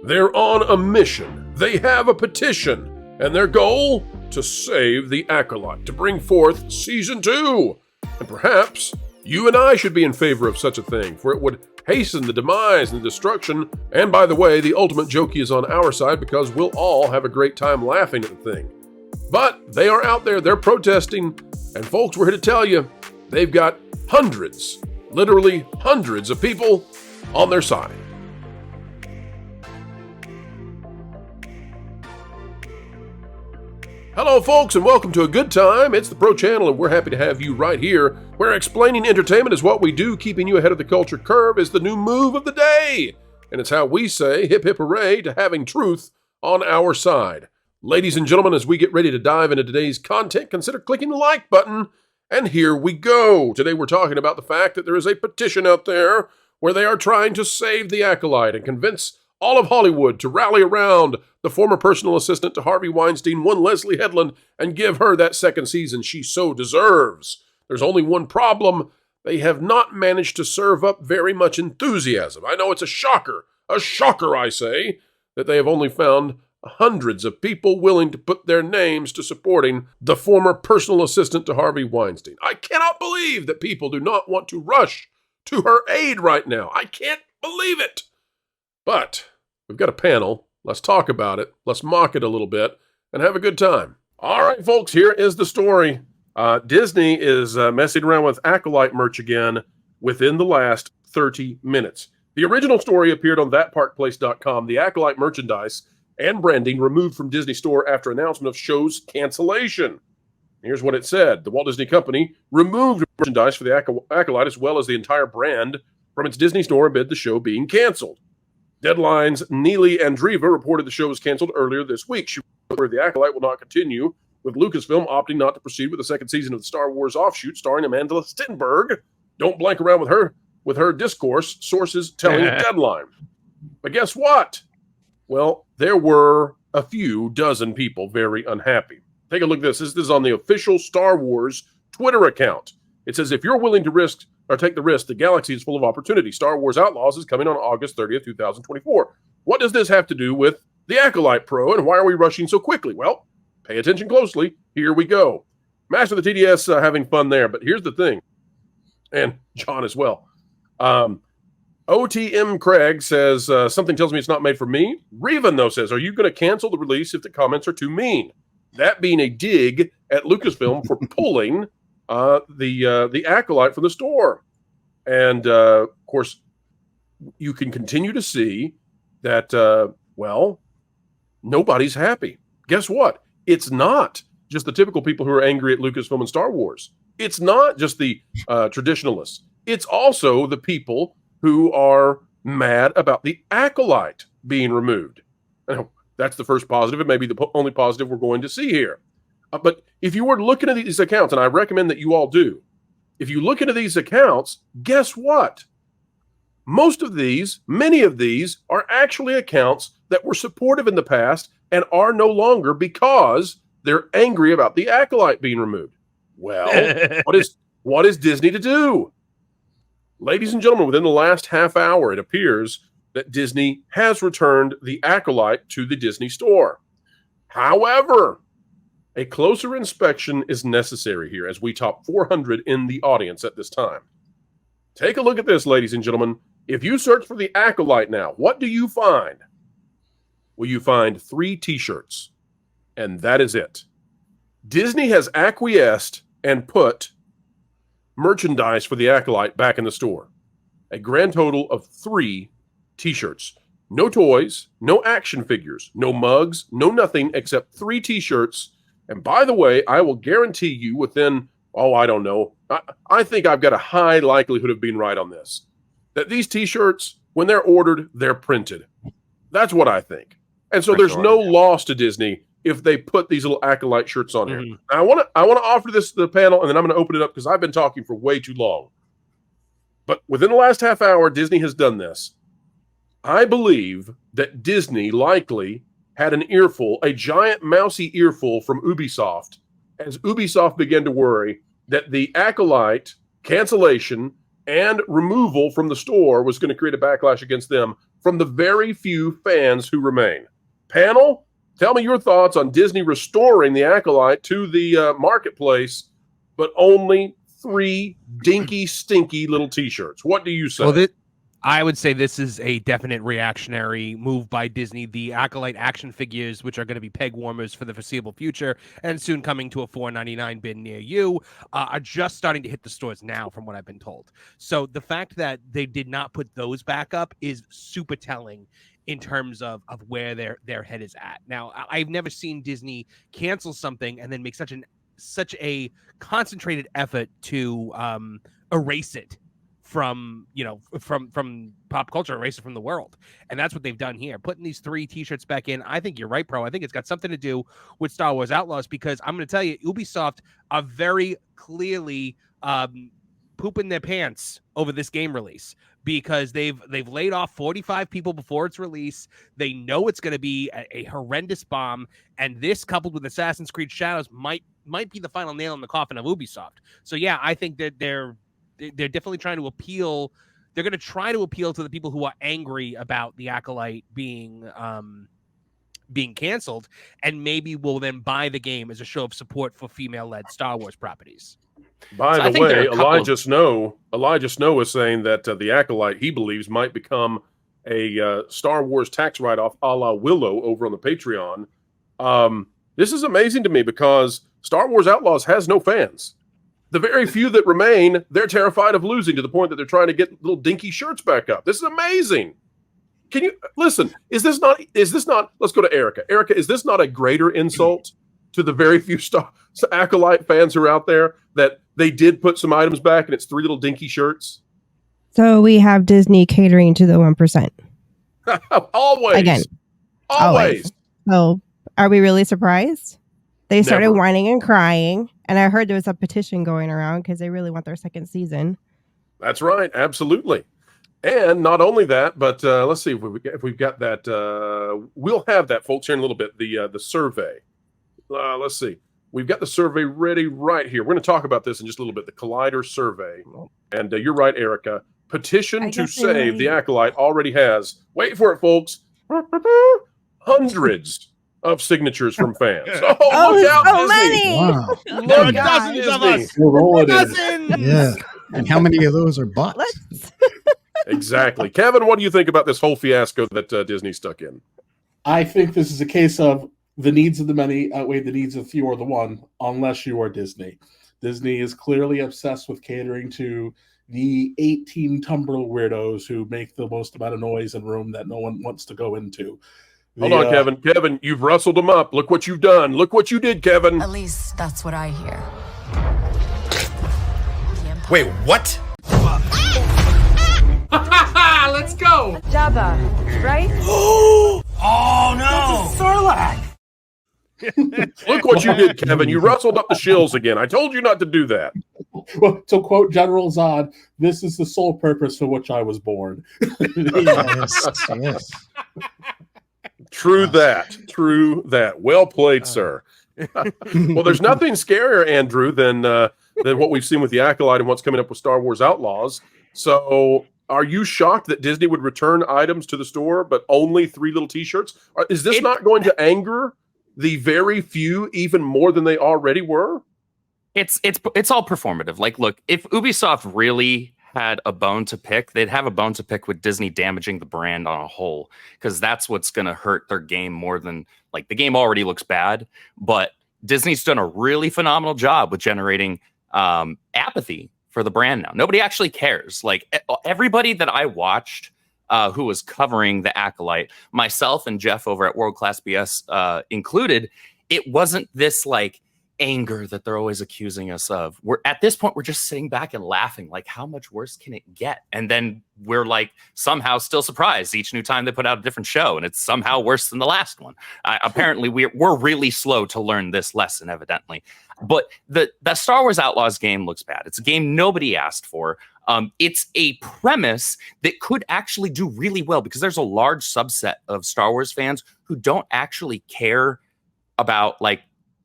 They're on a mission. They have a petition. And their goal? To save the Acolyte, to bring forth Season 2. And perhaps you and I should be in favor of such a thing, for it would hasten the demise and the destruction. And by the way, the ultimate jokey is on our side because we'll all have a great time laughing at the thing. But they are out there, they're protesting, and folks, we're here to tell you, they've got hundreds, literally hundreds of people on their side. Hello folks, and welcome to A Good Time. It's the Pro Channel, and we're happy to have you right here, where explaining entertainment is what we do. Keeping you ahead of the culture curve is the new move of the day. And it's how we say hip hip hooray to having truth on our side. Ladies and gentlemen, as we get ready to dive into today's content, consider clicking the like button. And here we go. Today we're talking about the fact that there is a petition out there where they are trying to save the Acolyte and convince all of Hollywood to rally around the former personal assistant to Harvey Weinstein, one Leslie Headland, and give her that second season she so deserves. There's only one problem. They have not managed to serve up very much enthusiasm. I know it's a shocker I say, that they have only found hundreds of people willing to put their names to supporting the former personal assistant to Harvey Weinstein. I cannot believe that people do not want to rush to her aid right now. I can't believe it. But we've got a panel. Let's talk about it. Let's mock it a little bit and have a good time. All right, folks, here is the story. Disney is messing around with Acolyte merch again within the last 30 minutes. The original story appeared on thatparkplace.com. The Acolyte merchandise and branding removed from Disney Store after announcement of show's cancellation. Here's what it said. The Walt Disney Company removed merchandise for the Acolyte as well as the entire brand from its Disney Store amid the show being canceled. Deadline's Neely Andreeva reported the show was canceled earlier this week. She reported the Acolyte will not continue, with Lucasfilm opting not to proceed with the second season of the Star Wars offshoot starring Amanda Stenberg. Don't blank around with her discourse, sources telling Deadline. But guess what? Well, there were a few dozen people very unhappy. Take a look at this. This is on the official Star Wars Twitter account. It says, if you're willing to take the risk, the galaxy is full of opportunity. Star Wars Outlaws is coming on August 30th, 2024. What does this have to do with the Acolyte Pro, and why are we rushing so quickly? Well, pay attention closely. Here we go. Master of the TDS having fun there, but here's the thing. And John as well. OTM Craig says, something tells me it's not made for me. Revan, though, says, are you going to cancel the release if the comments are too mean? That being a dig at Lucasfilm for pulling the Acolyte from the store. And, of course, you can continue to see that, nobody's happy. Guess what? It's not just the typical people who are angry at Lucasfilm and Star Wars. It's not just the traditionalists. It's also the people who are mad about the Acolyte being removed. Now, that's the first positive, and maybe the only positive we're going to see here. But if you were looking at these accounts, and I recommend that you all do, if you look into these accounts, guess what? Many of these are actually accounts that were supportive in the past and are no longer because they're angry about the Acolyte being removed. Well, what is Disney to do? Ladies and gentlemen, within the last half hour, it appears that Disney has returned the Acolyte to the Disney Store. However, a closer inspection is necessary here as we top 400 in the audience at this time. Take a look at this, ladies and gentlemen. If you search for the Acolyte now, what do you find? Well, you find 3 t-shirts, and that is it. Disney has acquiesced and put merchandise for the Acolyte back in the store. A grand total of 3 t-shirts. No toys, no action figures, no mugs, no nothing except 3 t-shirts. And by the way, I will guarantee you within, I don't know, I think I've got a high likelihood of being right on this, that these t-shirts, when they're ordered, they're printed. That's what I think. And so there's no loss to Disney if they put these little Acolyte shirts on here. I want to offer this to the panel, and then I'm going to open it up because I've been talking for way too long. But within the last half hour, Disney has done this. I believe that Disney likely had an earful, a giant mousy earful from Ubisoft, as Ubisoft began to worry that the Acolyte cancellation and removal from the store was going to create a backlash against them from the very few fans who remain. Panel, tell me your thoughts on Disney restoring the Acolyte to the marketplace, but only 3 dinky, stinky little T-shirts. What do you say? Well, I would say this is a definite reactionary move by Disney. The Acolyte action figures, which are going to be peg warmers for the foreseeable future and soon coming to a $4.99 bin near you, are just starting to hit the stores now, from what I've been told. So the fact that they did not put those back up is super telling in terms of where their head is at. Now, I've never seen Disney cancel something and then make such a concentrated effort to erase it from pop culture, erase it from the world. And that's what they've done here, putting these 3 T-shirts back in. I think you're right, Pro. I think it's got something to do with Star Wars Outlaws, because I'm going to tell you, Ubisoft are very clearly pooping their pants over this game release, because they've laid off 45 people before its release. They know it's going to be a horrendous bomb, and this, coupled with Assassin's Creed Shadows, might be the final nail in the coffin of Ubisoft. So yeah, I think that they're definitely trying to appeal. They're going to try to appeal to the people who are angry about the Acolyte being canceled, and maybe will then buy the game as a show of support for female-led Star Wars properties. By the way, Elijah Snow is saying that the Acolyte, he believes, might become a Star Wars tax write-off a la Willow over on the Patreon. This is amazing to me, because Star Wars Outlaws has no fans. The very few that remain, they're terrified of losing, to the point that they're trying to get little dinky shirts back up. This is amazing. Can you listen? Is this not, let's go to Erika. Erika, is this not a greater insult to the very few Acolyte fans who are out there, that they did put some items back and it's 3 little dinky shirts? So we have Disney catering to the 1%. Always. Again. Always. So are we really surprised? They started Never. whining and crying. And I heard there was a petition going around because they really want their 2nd season. That's right. Absolutely. And not only that, but let's see if we've got that. We'll have that, folks, here in a little bit. The survey. Let's see. We've got the survey ready right here. We're going to talk about this in just a little bit. The Collider survey. And you're right, Erika. Petition to save the Acolyte already has, wait for it, folks, hundreds of signatures from fans. Oh, look out, so Disney. many! There are Look out, dozens of Disney. us. We're rolling in. Dozens. Yeah. And how many of those are bots? Exactly. Kevin, what do you think about this whole fiasco that Disney stuck in? I think this is a case of the needs of the many outweigh the needs of the few or the one, unless you are Disney. Disney is clearly obsessed with catering to the 18 Tumblr weirdos who make the most amount of noise in a room that no one wants to go into. Hold on, Kevin. Kevin, you've rustled them up. Look what you've done. Look what you did, Kevin. At least that's what I hear. Wait, what? Let's go! Jabba, right? Oh no! Sarlacc! Look what you did, Kevin. You rustled up the shills again. I told you not to do that. Well, to quote General Zod, this is the sole purpose for which I was born. Yes. True that. True that. Well played, sir. Well, there's nothing scarier, Andrew, than what we've seen with the Acolyte and what's coming up with Star Wars Outlaws. So, are you shocked that Disney would return items to the store, but only 3 little T-shirts? Is this not going to anger the very few even more than they already were? It's all performative. Like, look, if Ubisoft really had a bone to pick, they'd have a bone to pick with Disney damaging the brand on a whole, because that's what's going to hurt their game more than, like, the game already looks bad, but Disney's done a really phenomenal job with generating apathy for the brand now. Nobody actually cares. Like, everybody that I watched who was covering the Acolyte, myself and Jeff over at World Class BS included, it wasn't this, like, anger that they're always accusing us of. We're at this point, we're just sitting back and laughing, like, how much worse can it get? And then we're, like, somehow still surprised each new time they put out a different show, and it's somehow worse than the last one. Apparently we're really slow to learn this lesson, evidently. But the Star Wars Outlaws game looks bad. It's a game nobody asked for. It's a premise that could actually do really well, because there's a large subset of Star Wars fans who don't actually care about, like,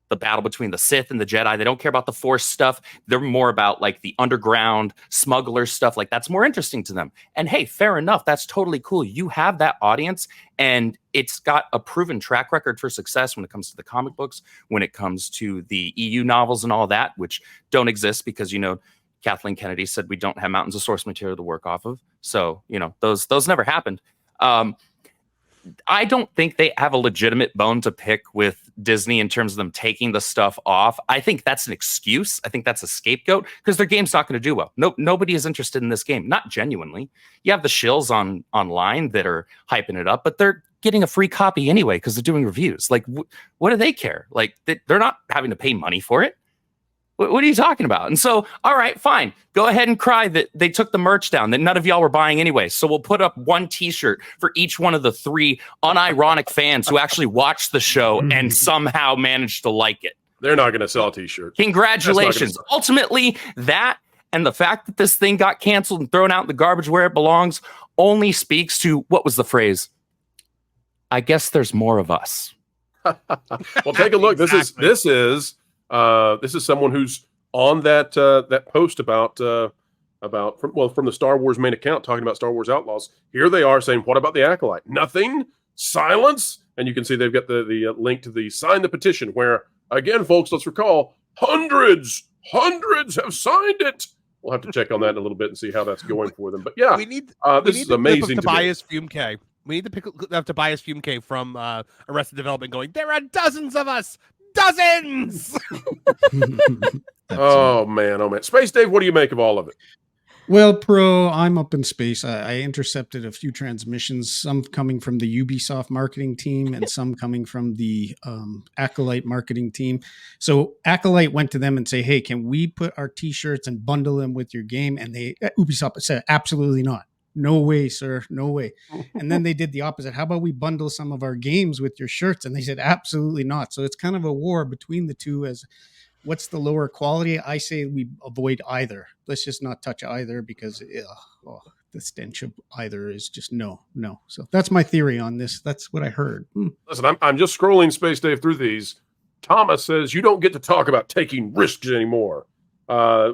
the battle between the Sith and the Jedi. They don't care about the Force stuff. They're more about like the underground smuggler stuff. Like that's more interesting to them. And hey, fair enough. That's totally cool. You have that audience, and it's got a proven track record for success when it comes to the comic books, when it comes to the EU novels and all that, which don't exist because, you know, Kathleen Kennedy said we don't have mountains of source material to work off of. So, you know, those never happened. I don't think they have a legitimate bone to pick with Disney in terms of them taking the stuff off. I think that's an excuse. I think that's a scapegoat because their game's not going to do well. Nobody is interested in this game, not genuinely. You have the shills online that are hyping it up, but they're getting a free copy anyway because they're doing reviews. Like, what do they care? Like, they're not having to pay money for it. What are you talking about? And so, all right, fine. Go ahead and cry that they took the merch down that none of y'all were buying anyway. So we'll put up one T-shirt for each one of the 3 unironic fans who actually watched the show and somehow managed to like it. They're not going to sell a T-shirt. Congratulations. Ultimately, that and the fact that this thing got canceled and thrown out in the garbage where it belongs only speaks to, what was the phrase? I guess there's more of us. Well, take a look. Exactly. This is someone who's on that post about from the Star Wars main account talking about Star Wars Outlaws. Here they are saying, "What about the Acolyte? Nothing, silence." And you can see they've got the link to the sign the petition, where again, folks, let's recall hundreds have signed it. We'll have to check on that in a little bit and see how that's going for them. But yeah, this is amazing. Tobias Fumke. We need to pick up Tobias Fumke from Arrested Development going, there are dozens of us. Dozens! Oh man. Space Dave, what do you make of all of it? Well, Pro, I'm up in space. I intercepted a few transmissions, some coming from the Ubisoft marketing team and some coming from the Acolyte marketing team. So Acolyte went to them and say, hey, can we put our T-shirts and bundle them with your game? And Ubisoft said, absolutely not. No way, sir. No way. And then they did the opposite. How about we bundle some of our games with your shirts? And they said, absolutely not. So it's kind of a war between the two as what's the lower quality? I say we avoid either. Let's just not touch either because the stench of either is just no. So that's my theory on this. That's what I heard. Listen, I'm just scrolling Space Dave through these. Thomas says you don't get to talk about taking risks anymore.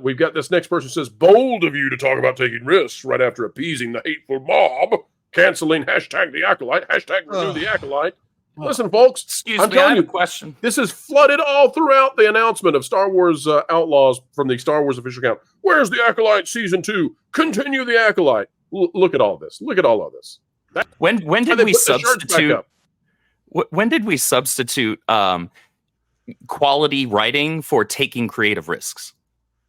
We've got this next person says, bold of you to talk about taking risks right after appeasing the hateful mob, canceling hashtag the Acolyte, hashtag renew the Acolyte. Listen, folks, Excuse I'm me, telling I have you, a question. this is flooded all throughout the announcement of Star Wars Outlaws from the Star Wars official account. Where's the Acolyte season 2? Continue the Acolyte. Look at all this. Look at all of this. When did we substitute? When did we substitute quality writing for taking creative risks?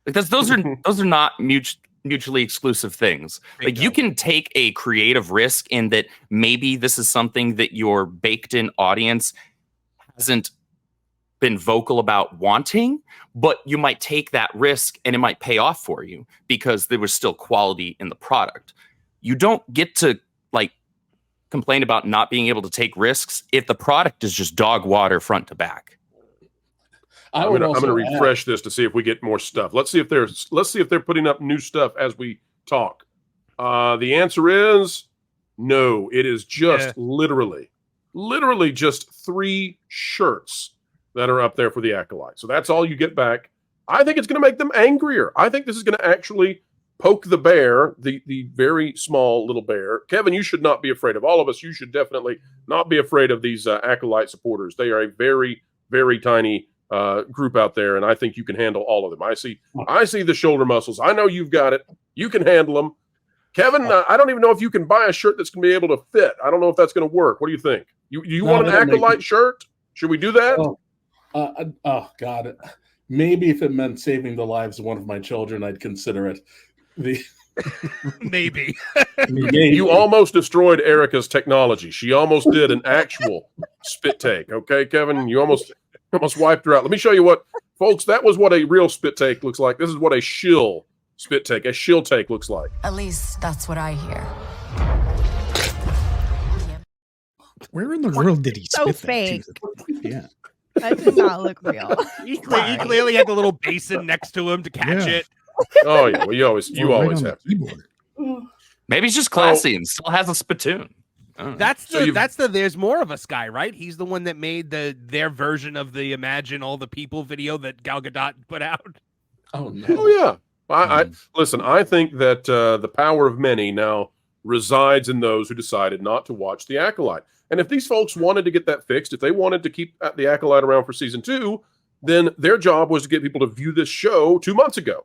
Because those are not mutually exclusive things. Like you can take a creative risk in that maybe this is something that your baked in audience hasn't been vocal about wanting, but you might take that risk and it might pay off for you because there was still quality in the product. You don't get to like complain about not being able to take risks if the product is just dog water front to back. I'm going to refresh this to see if we get more stuff. Let's see if they're putting up new stuff as we talk. The answer is no. It is just literally just 3 shirts that are up there for the Acolyte. So that's all you get back. I think it's going to make them angrier. I think this is going to actually poke the bear, the very small little bear. Kevin, you should not be afraid of all of us. You should definitely not be afraid of these Acolyte supporters. They are a very, very tiny group out there, and I think you can handle all of them. I see the shoulder muscles. I know you've got it. You can handle them. Kevin, I don't even know if you can buy a shirt that's going to be able to fit. I don't know if that's going to work. What do you think? You want an Acolyte shirt? Should we do that? Oh, God. Maybe if it meant saving the lives of one of my children, I'd consider it. Maybe. You almost destroyed Erika's technology. She almost did an actual spit take. Okay, Kevin? You almost wiped her out. Let me show you what, folks, that was what a real spit take looks like. This is what a shill spit take, a shill take looks like. At least that's what I hear. Where in the world did he So spit fake. that to? Yeah. That did not look real. He clearly had the little basin next to him to catch it. Oh yeah, well, you always Right have on to. the keyboard. Maybe he's just classy and still has a spittoon. That's So the there's more of us guy, right? He's the one that made their version of the Imagine All the People video that Gal Gadot put out. Oh no! Oh yeah. I listen. I think that the power of many now resides in those who decided not to watch The Acolyte. And if these folks wanted to get that fixed, if they wanted to keep The Acolyte around for season 2, then their job was to get people to view this show 2 months ago.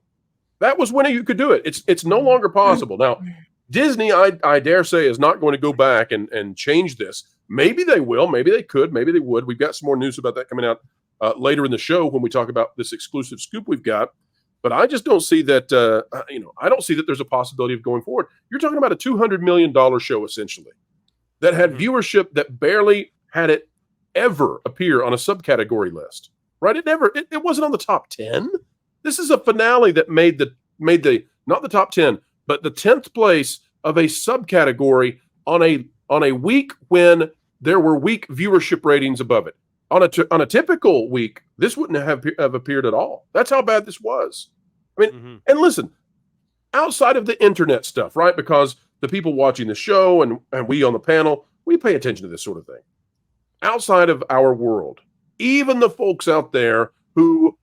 That was when you could do it. It's no longer possible now. Disney, I dare say, is not going to go back and change this. Maybe they will. Maybe they could. Maybe they would. We've got some more news about that coming out later in the show when we talk about this exclusive scoop we've got. But I just don't see that, I don't see that there's a possibility of going forward. You're talking about a $200 million show, essentially, that had viewership that barely had it ever appear on a subcategory list, right? It wasn't on the top 10. This is a finale that made the not the top 10, but the 10th place of a subcategory on a week when there were weak viewership ratings above it. On a typical week, this wouldn't have appeared at all. That's how bad this was. I mean, and listen, outside of the internet stuff, right? Because the people watching the show and we on the panel, we pay attention to this sort of thing. Outside of our world, even the folks out there who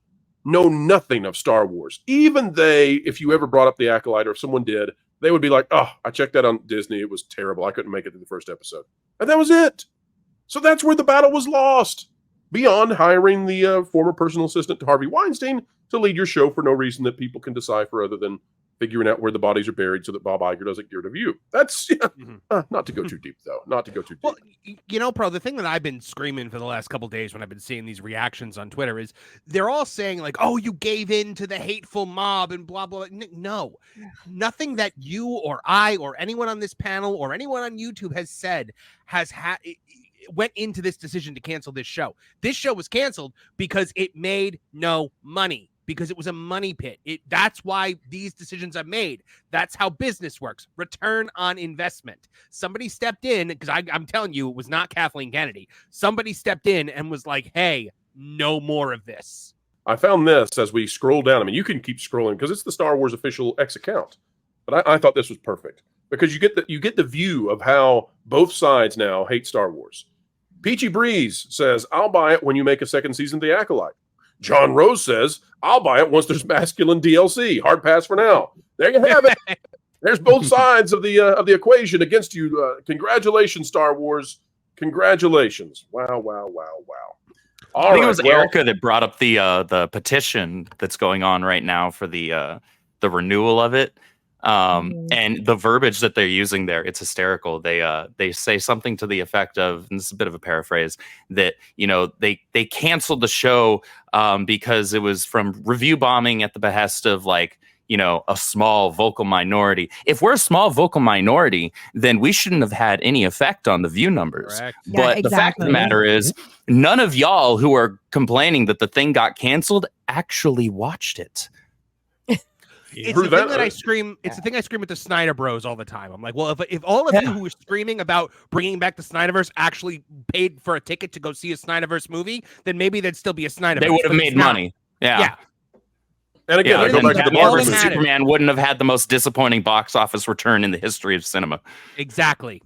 know nothing of Star Wars, even they, if you ever brought up The Acolyte or if someone did, they would be like, oh, I checked that on Disney. It was terrible. I couldn't make it to the first episode. And that was it. So that's where the battle was lost. Beyond hiring the former personal assistant to Harvey Weinstein to lead your show for no reason that people can decipher other than figuring out where the bodies are buried so that Bob Iger doesn't get a view. That's not to go too deep, though. Not to go too deep. Well, Pro, the thing that I've been screaming for the last couple of days when I've been seeing these reactions on Twitter is they're all saying like, oh, you gave in to the hateful mob and blah, blah. No, nothing that you or I or anyone on this panel or anyone on YouTube has said went into this decision to cancel this show. This show was canceled because it made no money, because it was a money pit. That's why these decisions are made. That's how business works. Return on investment. Somebody stepped in, because I'm telling you, it was not Kathleen Kennedy. Somebody stepped in and was like, hey, no more of this. I found this as we scroll down. I mean, you can keep scrolling because it's the Star Wars official X account. But I thought this was perfect because you get the view of how both sides now hate Star Wars. Peachy Breeze says, I'll buy it when you make a second season of The Acolyte. John Rose says, I'll buy it once there's masculine DLC. Hard pass for now. There you have it. There's both sides of the equation against you. Congratulations, Star Wars. Congratulations. Wow. I think it was Erika that brought up the petition that's going on right now for the renewal of it. And the verbiage that they're using there, it's hysterical. They say something to the effect of, and this is a bit of a paraphrase, that, they canceled the show because it was from review bombing at the behest of a small vocal minority. If we're a small vocal minority, then we shouldn't have had any effect on the view numbers. Correct. But the fact of the matter is, none of y'all who are complaining that the thing got canceled actually watched it. It's the thing that I scream. It's the thing I scream at the Snyder Bros all the time. I'm like, well, if all of you who were screaming about bringing back the Snyderverse actually paid for a ticket to go see a Snyderverse movie, then maybe there'd still be a Snyderverse. They would have made money. Yeah. And again, I go back to the Batman vs Superman wouldn't have had the most disappointing box office return in the history of cinema. Exactly.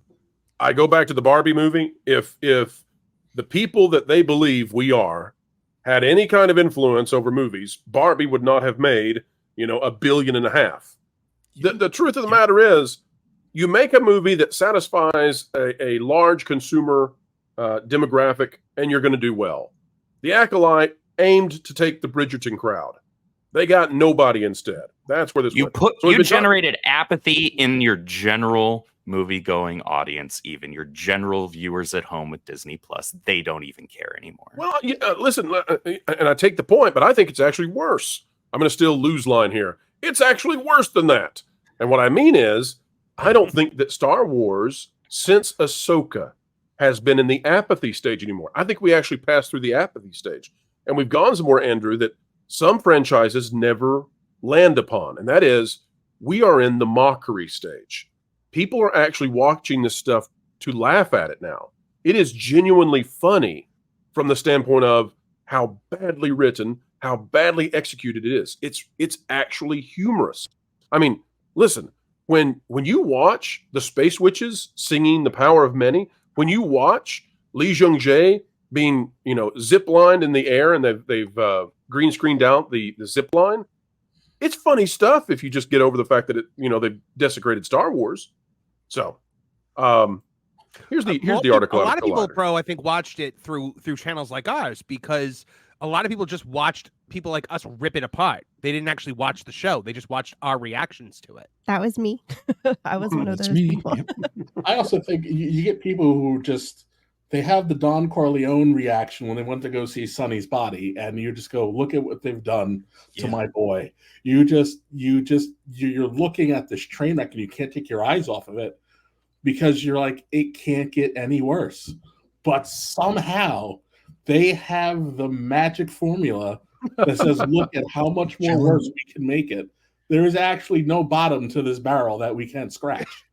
I go back to the Barbie movie. If the people that they believe we are had any kind of influence over movies, Barbie would not have made $1.5 billion. The truth of the matter is, you make a movie that satisfies a large consumer demographic, and you're going to do well. The Acolyte aimed to take the Bridgerton crowd. They got nobody instead. That's where this went. You generated apathy in your general movie-going audience, even your general viewers at home with Disney Plus. They don't even care anymore. Well, listen, and I take the point, but I think it's actually worse. I'm going to still lose line here. It's actually worse than that. And what I mean is, I don't think that Star Wars, since Ahsoka, has been in the apathy stage anymore. I think we actually passed through the apathy stage. And we've gone somewhere, Andrew, that some franchises never land upon. And that is, we are in the mockery stage. People are actually watching this stuff to laugh at it now. It is genuinely funny from the standpoint of how badly written, how badly executed it is. It's actually humorous. I mean, listen, when you watch the Space Witches singing "The Power of Many," when you watch Lee Jung-jae being, zip-lined in the air and they've green screened out the zip line, it's funny stuff if you just get over the fact that they've desecrated Star Wars. So, here's the article. A lot of people, Pro, I think, watched it through channels like ours because a lot of people just watched people like us rip it apart. They didn't actually watch the show. They just watched our reactions to it. That was me. I was one of those people. I also think you get people who they have the Don Corleone reaction when they went to go see Sonny's body, and you just go, look at what they've done to my boy. You're looking at this train wreck and you can't take your eyes off of it because you're like, it can't get any worse. But somehow they have the magic formula that says, look at how much more worse we can make it. There is actually no bottom to this barrel that we can't scratch.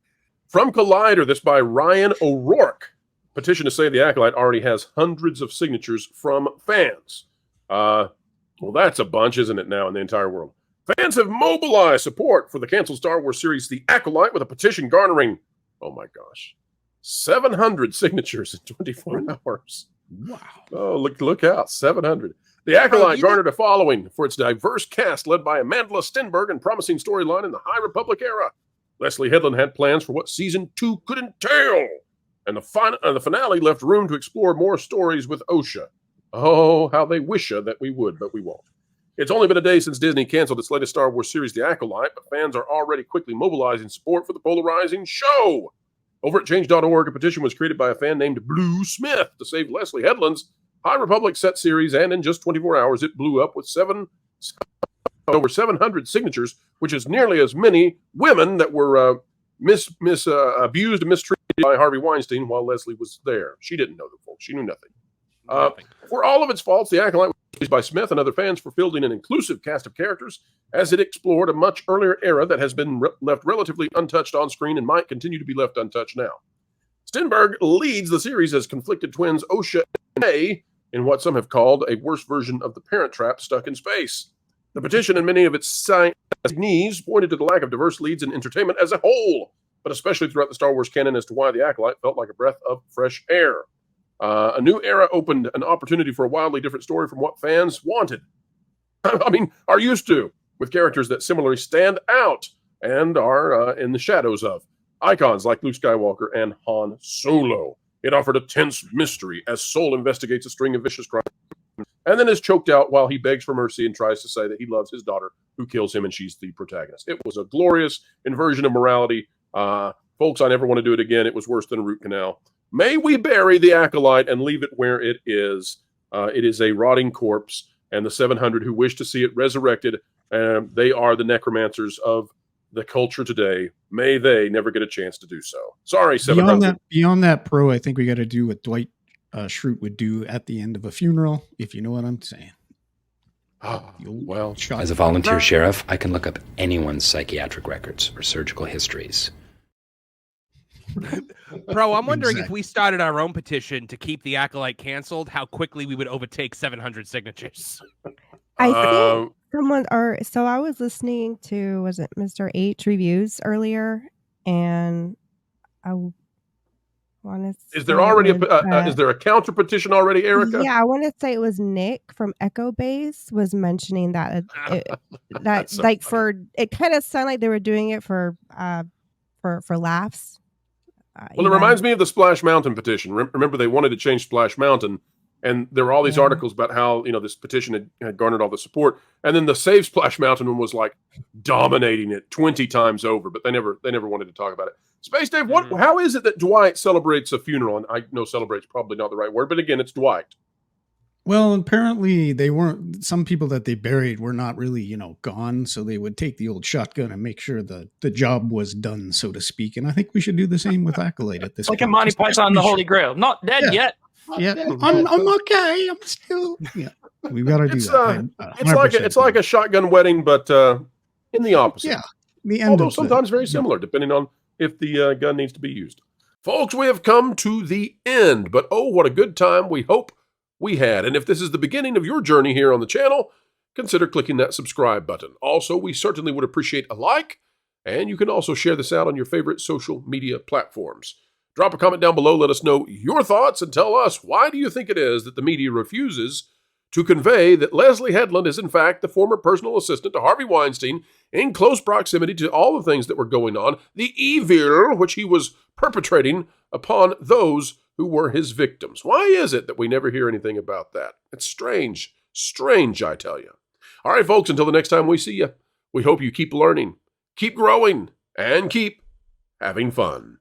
From Collider, this by Ryan O'Rourke. Petition to say the Acolyte already has hundreds of signatures from fans. Well, that's a bunch, isn't it, now in the entire world? Fans have mobilized support for the canceled Star Wars series The Acolyte with a petition garnering, oh my gosh, 700 signatures in 24 hours. Wow. Oh, look out, 700. The Acolyte garnered a following for its diverse cast led by Amanda Stenberg and promising storyline in the High Republic era. Leslie Headland had plans for what Season 2 could entail. And the finale left room to explore more stories with Osha. Oh, how they wish that we would, but we won't. It's only been a day since Disney canceled its latest Star Wars series, The Acolyte, but fans are already quickly mobilizing support for the polarizing show. Over at Change.org, a petition was created by a fan named Blue Smith to save Leslie Headland's High Republic set series, and in just 24 hours, it blew up with over 700 signatures, which is nearly as many women that were abused and mistreated by Harvey Weinstein while Leslie was there. She didn't know the folks. She knew nothing. For all of its faults, The Acolyte was praised by Smith and other fans for fielding an inclusive cast of characters as it explored a much earlier era that has been left relatively untouched on screen and might continue to be left untouched now. Stenberg leads the series as conflicted twins Osha and May in what some have called a worse version of the Parent Trap stuck in space. The petition and many of its signees pointed to the lack of diverse leads in entertainment as a whole, but especially throughout the Star Wars canon as to why The Acolyte felt like a breath of fresh air. A new era opened an opportunity for a wildly different story from what fans wanted. Are used to, with characters that similarly stand out and are in the shadows of. Icons like Luke Skywalker and Han Solo. It offered a tense mystery as Sol investigates a string of vicious crimes and then is choked out while he begs for mercy and tries to say that he loves his daughter who kills him and she's the protagonist. It was a glorious inversion of morality. Folks, I never want to do it again. It was worse than a root canal. May we bury the Acolyte and leave it where it is. It is a rotting corpse, and the 700 who wish to see it resurrected, they are the necromancers of the culture today. May they never get a chance to do so. Sorry, 700. Beyond that, Pro, I think we got to do what Dwight Schrute would do at the end of a funeral, if you know what I'm saying. Well, as a volunteer sheriff, I can look up anyone's psychiatric records or surgical histories. Bro, I'm wondering if we started our own petition to keep the Acolyte canceled, how quickly we would overtake 700 signatures. I think so I was listening to, was it Mr. H reviews earlier, and I want to. Is there already is there a counter petition already, Erika? Yeah, I want to say it was Nick from Echo Base was mentioning that so like funny. It kind of sounded like they were doing it for laughs. Well, it reminds me of the Splash Mountain petition. Remember, they wanted to change Splash Mountain, and there were all these articles about how this petition had garnered all the support, and then the Save Splash Mountain one was like dominating it 20 times over, but they never wanted to talk about it. Space Dave, how is it that Dwight celebrates a funeral? And I know "celebrate's" probably not the right word, but again, it's Dwight. Well, apparently they weren't. Some people that they buried were not really, gone. So they would take the old shotgun and make sure the job was done, so to speak. And I think we should do the same with Acolyte at this point. Like a Monty Python the Holy Grail. Not dead yet. Yeah, I'm okay. I'm still. Yeah, we've got to do that. It's like a shotgun wedding, but in the opposite. Yeah, the end. Although sometimes very similar, depending on if the gun needs to be used. Folks, we have come to the end, but oh, what a good time we hope we had. And if this is the beginning of your journey here on the channel, consider clicking that subscribe button. Also, we certainly would appreciate a like And you can also share this out on your favorite social media platforms. Drop a comment down below, let us know your thoughts, and tell us, why do you think it is that the media refuses to convey that Leslie Headland is in fact the former personal assistant to Harvey Weinstein, in close proximity to all the things that were going on, the evil which he was perpetrating upon those who were his victims? Why is it that we never hear anything about that? It's strange. Strange, I tell you. All right, folks, until the next time we see you, we hope you keep learning, keep growing, and keep having fun.